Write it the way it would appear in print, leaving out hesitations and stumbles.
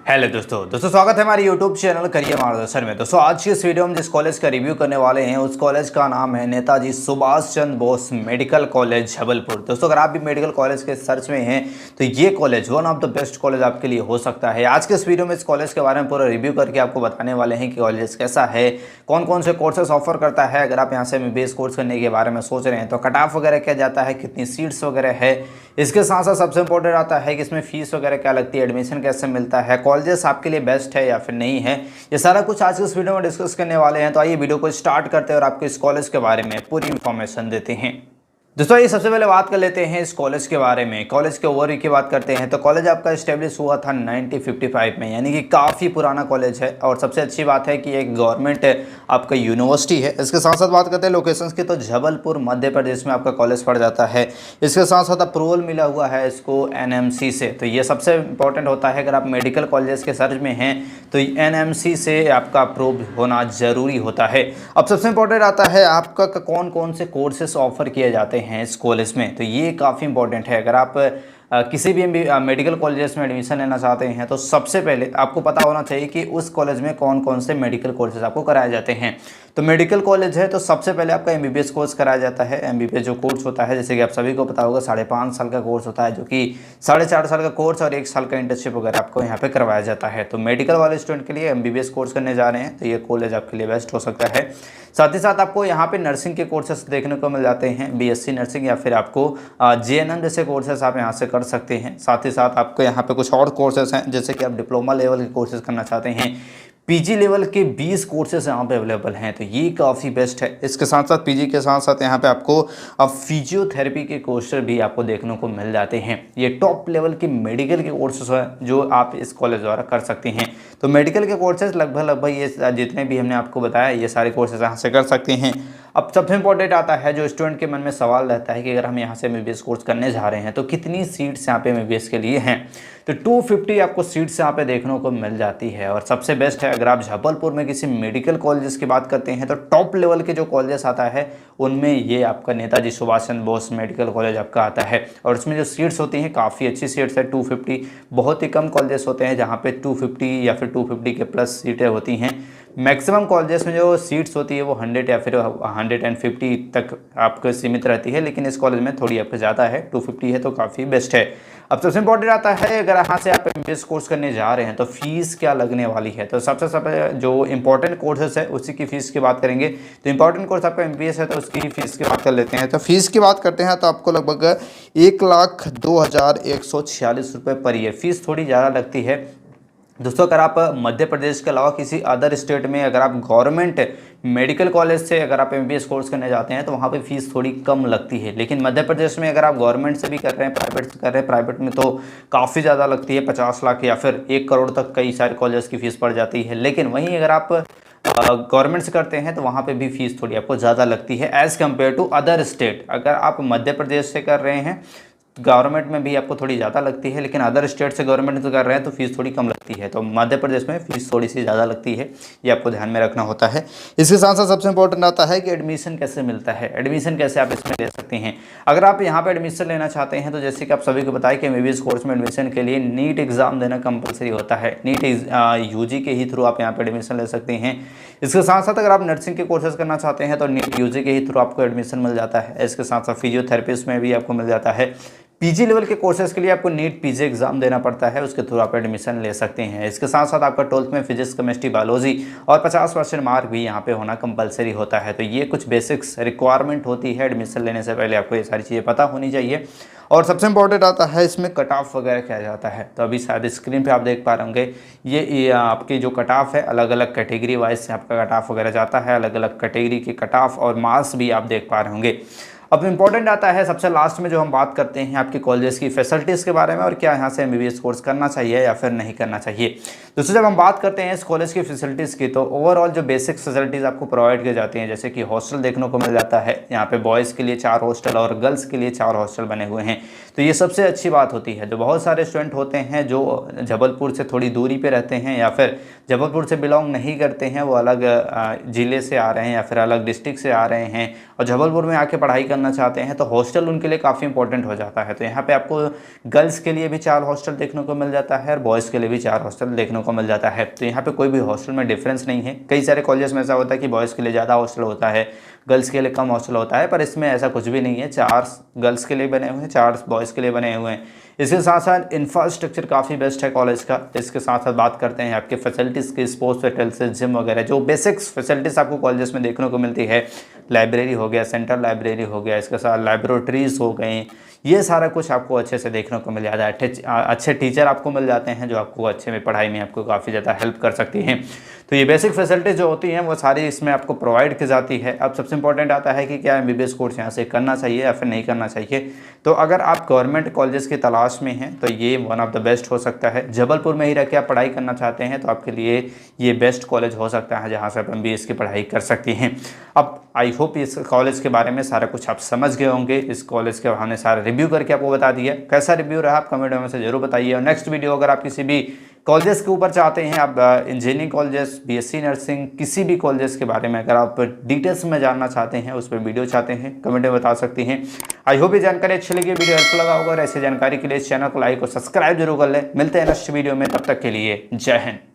Hello दोस्तों स्वागत है हमारे यूट्यूब चैनल करियर मार्गदर्शन में। दोस्तों आज की इस वीडियो में जिस कॉलेज का रिव्यू करने वाले हैं उस कॉलेज का नाम है नेताजी सुभाष चंद्र बोस मेडिकल कॉलेज जबलपुर। दोस्तों अगर आप भी मेडिकल कॉलेज के सर्च में हैं तो ये college one of the best college आपके लिए हो सकता है। आज के इस वीडियो में इस कॉलेज के बारे में पूरा रिव्यू करके आपको बताने वाले हैं कि कॉलेज कैसा है, कौन कौन से कोर्सेस ऑफर करता है। अगर आप यहाँ से MBBS कोर्स करने के बारे में सोच रहे हैं तो कट ऑफ वगैरह क्या जाता है, कितनी सीट्स वगैरह है, इसके साथ साथ सबसे इंपॉर्टेंट आता है कि इसमें फीस वगैरह क्या लगती है, एडमिशन कैसे मिलता है, कॉलेजेस आपके लिए बेस्ट है या फिर नहीं है, ये सारा कुछ आज के इस वीडियो में डिस्कस करने वाले हैं। तो आइए वीडियो को स्टार्ट करते हैं और आपको इस कॉलेज के बारे में पूरी इंफॉर्मेशन देते हैं। दोस्तों ये सबसे पहले बात कर लेते हैं इस कॉलेज के बारे में। कॉलेज के ओवरव्यू की बात करते हैं तो कॉलेज आपका इस्टेब्लिश हुआ था 1955 में, यानी कि काफ़ी पुराना कॉलेज है। और सबसे अच्छी बात है कि एक गवर्नमेंट आपका यूनिवर्सिटी है। इसके साथ साथ बात करते हैं लोकेशंस की तो जबलपुर मध्य प्रदेश में आपका कॉलेज पड़ जाता है। इसके साथ साथ अप्रूवल मिला हुआ है इसको NMC से, तो ये सबसे इंपॉर्टेंट होता है। अगर आप मेडिकल कॉलेज के सर्च में हैं तो NMC से आपका अप्रूव होना ज़रूरी होता है। अब सबसे इंपॉर्टेंट आता है आपका कौन कौन से कोर्सेस ऑफर किए जाते हैं इस कॉलेज में, तो ये काफ़ी इंपॉर्टेंट है। अगर आप किसी भी मेडिकल कॉलेजेस में एडमिशन लेना चाहते हैं तो सबसे पहले आपको पता होना चाहिए कि उस कॉलेज में कौन कौन से मेडिकल कोर्सेज आपको कराए जाते हैं। तो मेडिकल कॉलेज है तो सबसे पहले आपका MBBS कोर्स कराया जाता है। MBBS जो कोर्स होता है, जैसे कि आप सभी को पता होगा, 5.5 साल का कोर्स होता है, जो कि 4.5 साल का कोर्स और 1 साल का इंटर्नशिप वगैरह आपको यहाँ पे करवाया जाता है। तो मेडिकल वाले स्टूडेंट के लिए MBBS कोर्स करने जा रहे हैं तो ये कॉलेज आपके लिए बेस्ट हो सकता है। साथ ही साथ आपको यहाँ पे नर्सिंग के कोर्सेस देखने को मिल जाते हैं, BSc नर्सिंग या फिर आपको JNM जैसे कोर्सेस आप यहाँ से कर सकते हैं। साथ ही साथ आपको यहाँ पे कुछ और कोर्सेस हैं, जैसे कि आप डिप्लोमा लेवल के कोर्सेज करना चाहते हैं, PG लेवल के 20 कोर्सेज यहाँ पे अवेलेबल हैं, तो ये काफ़ी बेस्ट है। इसके साथ साथ PG के साथ साथ यहाँ पे आपको अब फिजियोथेरेपी के कोर्सेज भी आपको देखने को मिल जाते हैं। ये टॉप लेवल के मेडिकल के कोर्सेज हैं जो आप इस कॉलेज द्वारा कर सकते हैं। तो मेडिकल के कोर्सेज लगभग ये जितने भी हमने आपको बताया ये सारे कोर्सेज यहाँ से कर सकते हैं। अब सबसे इंपॉर्टेंट आता है जो स्टूडेंट के मन में सवाल रहता है कि अगर हम यहाँ से MBBS कोर्स करने जा रहे हैं तो कितनी सीट्स यहाँ पे MBBS के लिए हैं। तो 250 आपको सीट्स यहाँ पे देखने को मिल जाती है। और सबसे बेस्ट है अगर आप जबलपुर में किसी मेडिकल कॉलेजेस की बात करते हैं तो टॉप लेवल के जो कॉलेजेस आता है उनमें ये आपका नेताजी सुभाष चंद्र बोस मेडिकल कॉलेज आपका आता है। और उसमें जो सीट्स होती हैं काफ़ी अच्छी सीट्स है, 250। बहुत ही कम कॉलेजेस होते हैं जहाँ पे 250 या फिर 250 के प्लस सीटें होती हैं। मैक्सिमम कॉलेजेस में जो सीट्स होती है वो 100 या फिर 150 तक आपको सीमित रहती है, लेकिन इस कॉलेज में थोड़ी आपको ज़्यादा है, 250 है तो काफ़ी बेस्ट है। अब सबसे इंपॉर्टेंट आता है अगर यहाँ से आप MBBS कोर्स करने जा रहे हैं तो फीस क्या लगने वाली है। तो सबसे जो इंपॉर्टेंट कोर्सेस है उसी की फीस की बात करेंगे। तो इंपॉर्टेंट कोर्स आपका MBBS है तो उसकी फीस की बात कर लेते हैं। तो फीस की बात करते हैं तो आपको लगभग 1,02,146 रुपये पर ईयर फीस थोड़ी ज़्यादा लगती है। दोस्तों अगर आप मध्य प्रदेश के अलावा किसी अदर स्टेट में अगर आप गवर्नमेंट मेडिकल कॉलेज से अगर आप MBBS कोर्स करने जाते हैं तो वहाँ पे फीस थोड़ी कम लगती है। लेकिन मध्य प्रदेश में अगर आप गवर्नमेंट से भी कर रहे हैं, प्राइवेट से कर रहे हैं, प्राइवेट में तो काफ़ी ज़्यादा लगती है, 50 लाख या फिर 1 करोड़ तक कई सारे कॉलेज की फ़ीस पड़ जाती है। लेकिन वहीं अगर आप गवर्नमेंट से करते हैं तो वहाँ पे भी फीस थोड़ी आपको ज़्यादा लगती है as compare to other state. अगर आप मध्य प्रदेश से कर रहे हैं गवर्नमेंट में भी आपको थोड़ी ज़्यादा लगती है, लेकिन अदर स्टेट से गवर्नमेंट से कर रहे हैं तो फीस थोड़ी कम लगती है। तो मध्य प्रदेश में फीस थोड़ी सी ज़्यादा लगती है, ये आपको ध्यान में रखना होता है। इसके साथ साथ सबसे इंपॉर्टेंट आता है कि एडमिशन कैसे मिलता है, एडमिशन कैसे आप इसमें ले सकते हैं। अगर आप यहाँ पर एडमिशन लेना चाहते हैं तो जैसे कि आप सभी को बताएं कि MBBS कोर्स में एडमिशन के लिए नीट एग्ज़ाम देना कंपलसरी होता है। नीट UG के ही थ्रू आप यहाँ पर एडमिशन ले सकते हैं। इसके साथ साथ अगर आप नर्सिंग के कोर्सेज करना चाहते हैं तो नीट UG के ही थ्रू आपको एडमिशन मिल जाता है। इसके साथ साथ फिजियोथेरेपिस्ट में भी आपको मिल जाता है। PG लेवल के कोर्सेज के लिए आपको नीट PG एग्जाम देना पड़ता है, उसके थ्रू आप एडमिशन ले सकते हैं। इसके साथ साथ आपका 12th में फिजिक्स, केमिस्ट्री, बायोलॉजी और 50% मार्क भी यहाँ पे होना कंपलसरी होता है। तो ये कुछ बेसिक्स रिक्वायरमेंट होती है, एडमिशन लेने से पहले आपको ये सारी चीज़ें पता होनी चाहिए। और सबसे इंपॉर्टेंट आता है इसमें कट ऑफ वगैरह क्या जाता है। तो अभी शायद स्क्रीन पे आप देख पा रहे होंगे ये आपके जो कट ऑफ है अलग अलग कैटेगरी वाइज से आपका कट ऑफ वगैरह जाता है, अलग अलग कैटेगरी के कट ऑफ और मार्क्स भी आप देख पा रहे होंगे। अब इंपॉर्टेंट आता है सबसे लास्ट में जो हम बात करते हैं आपके कॉलेजेस की फैसिलिटीज़ के बारे में और क्या यहाँ से MBBS कोर्स करना चाहिए या फिर नहीं करना चाहिए। दोस्तों जब हम बात करते हैं इस कॉलेज की फैसिलिटीज़ की तो ओवरऑल जो बेसिक फैसिलिटीज़ आपको प्रोवाइड की जाती हैं, जैसे कि हॉस्टल देखने को मिल जाता है। यहाँ पे बॉयज़ के लिए 4 हॉस्टल और गर्ल्स के लिए 4 हॉस्टल बने हुए हैं। तो ये सबसे अच्छी बात होती है। जो बहुत सारे स्टूडेंट होते हैं जो जबलपुर से थोड़ी दूरी पर रहते हैं या फिर जबलपुर से बिलोंग नहीं करते हैं, वो अलग ज़िले से आ रहे हैं या फिर अलग डिस्ट्रिक्ट से आ रहे हैं और जबलपुर में आके पढ़ाई करना करना चाहते हैं तो हॉस्टल उनके लिए काफ़ी इंपॉर्टेंट हो जाता है। तो यहाँ पे आपको गर्ल्स के लिए भी 4 हॉस्टल देखने को मिल जाता है और बॉयज़ के लिए भी 4 हॉस्टल देखने को मिल जाता है। तो यहाँ पे कोई भी हॉस्टल में डिफरेंस नहीं है। कई सारे कॉलेज में ऐसा होता है कि बॉयज़ के लिए ज़्यादा हॉस्टल होता है, गर्ल्स के लिए कम हॉस्टल होता है, पर इसमें ऐसा कुछ भी नहीं है। 4 गर्ल्स के लिए बने हुए हैं, 4 बॉयज़ के लिए बने हुए हैं। इसके साथ साथ इंफ्रास्ट्रक्चर काफ़ी बेस्ट है कॉलेज का। इसके साथ साथ बात करते हैं आपके फैसिलिटीज़ की, स्पोर्ट्स फैसिलिटीज, जिम वगैरह, जो बेसिक्स फैसिलिटीज़ आपको कॉलेजेस में देखने को मिलती है। लाइब्रेरी हो गया, सेंट्रल लाइब्रेरी हो गया, इसके साथ लैबोरेटरीज़ हो गई, ये सारा कुछ आपको अच्छे से देखने को मिल जाता है। अच्छे टीचर आपको मिल जाते हैं जो आपको अच्छे में पढ़ाई में आपको काफ़ी ज़्यादा हेल्प कर सकती हैं। तो ये बेसिक फैसिलिटीज़ जो होती हैं वो सारी इसमें आपको प्रोवाइड की जाती है। अब सबसे इंपॉर्टेंट आता है कि क्या एमबीबीएस कोर्स यहाँ से करना चाहिए या फिर नहीं करना चाहिए। तो अगर आप गवर्नमेंट कॉलेजेस की तलाश में हैं तो ये वन ऑफ द बेस्ट हो सकता है। जबलपुर में ही रह के आप पढ़ाई करना चाहते हैं तो आपके लिए ये बेस्ट कॉलेज हो सकता है जहाँ से आप एमबीबीएस की पढ़ाई कर सकती हैं। अब आई होप इस कॉलेज के बारे में सारा कुछ आप समझ गए होंगे। इस कॉलेज के हमने सारा रिव्यू करके आपको बता दिया। कैसा रिव्यू रहा आप कमेंट में से जरूर बताइए। और नेक्स्ट वीडियो अगर आप किसी भी कॉलेजेस के ऊपर चाहते हैं, आप इंजीनियरिंग कॉलेजेस, बीएससी नर्सिंग, किसी भी कॉलेजेस के बारे में अगर आप डिटेल्स में जानना चाहते हैं, उस पर वीडियो चाहते हैं, कमेंट में बता सकती हैं। आई होप ये जानकारी अच्छी लगी, वीडियो हेल्पफुल लगा होगा। और ऐसी जानकारी के लिए इस चैनल को लाइक और सब्सक्राइब जरूर कर लें। मिलते हैं नेक्स्ट वीडियो में, तब तक के लिए जय हिंद।